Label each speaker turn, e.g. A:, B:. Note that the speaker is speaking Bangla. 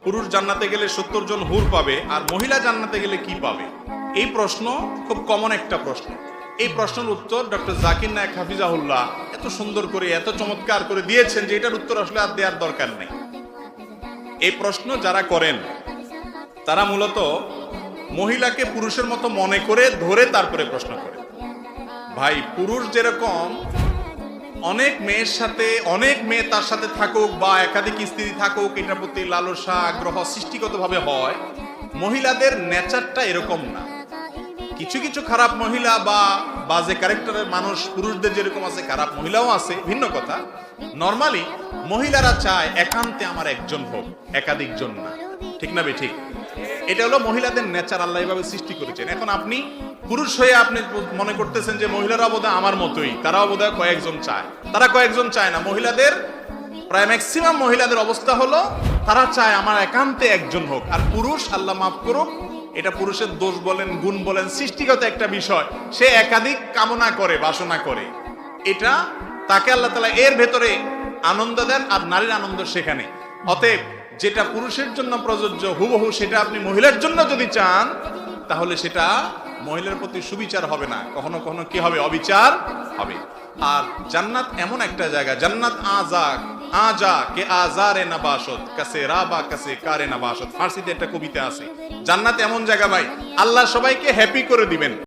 A: পুরুষ জান্নাতে গেলে 70 জন হুর পাবে আর মহিলা জান্নাতে গেলে কি পাবে? এই প্রশ্ন খুব কমন একটা প্রশ্ন। এই প্রশ্নের উত্তর ডক্টর জাকির নায়েক হাফিজাহুল্লাহ এত সুন্দর করে এত চমৎকার করে দিয়েছেন যে এটার উত্তর আসলে আর দেওয়ার দরকার নেই। এই প্রশ্ন যারা করেন তারা মূলত মহিলাকে পুরুষের মতো মনে করে ধরে তারপরে প্রশ্ন করে। ভাই, পুরুষ যেরকম অনেক মেয়ের সাথে অনেক মেয়ে তার সাথে থাকুক বা একাধিক স্ত্রী থাকুক এটার প্রতি লালসা আগ্রহ সৃষ্টিগতভাবে হয়, মহিলাদের নেচারটা এরকম না। কিছু কিছু খারাপ মহিলা বা বাজে ক্যারেক্টারের মানুষ পুরুষদের যেরকম আছে খারাপ মহিলাও আছে, ভিন্ন কথা। নরমালি মহিলারা চায় একান্তে আমার একজন হোক, একাধিক জন না। ঠিক না বে ঠিক? এটা হলো মহিলাদের নেচার, আল্লাহ এভাবে সৃষ্টি করেছেন। এখন আপনি পুরুষ হয়ে আপনি মনে করতেছেন যে মহিলারা বোধহয় আমার মতোই, তারাও বোধহয় কয়েকজন চায়। তারা কয়েকজন চায় না। মহিলাদের প্রায় ম্যাক্সিমাম মহিলাদের অবস্থা হলো তারা চায় আমার একান্তে একজন হোক। আর পুরুষ, আল্লাহ মাফ করুক, এটা পুরুষের দোষ বলেন গুণ বলেন সৃষ্টিগত একটা বিষয়, সে একাধিক কামনা করে, বাসনা করে। এটা তাকে আল্লাহ তাআলা এর ভেতরে আনন্দ দেন, আর নারীর আনন্দ সেখানে। অতএব যেটা পুরুষের জন্য প্রযোজ্য হুবহু সেটা আপনি মহিলার জন্য যদি চান, তাহলে সেটা মহিলার প্রতি সুবিচার হবে না, কখনো কখনো কি হবে? অবিচার হবে। আর জান্নাত এমন একটা জায়গা, জান্নাত আজা কে আজারে নাবাসত কাছে রাবা কাছে কারে নাবাসত, ফার্সিতে একটা কবিতা আছে। জান্নাত এমন জায়গা ভাই, আল্লাহ সবাইকে হ্যাপি করে দিবেন।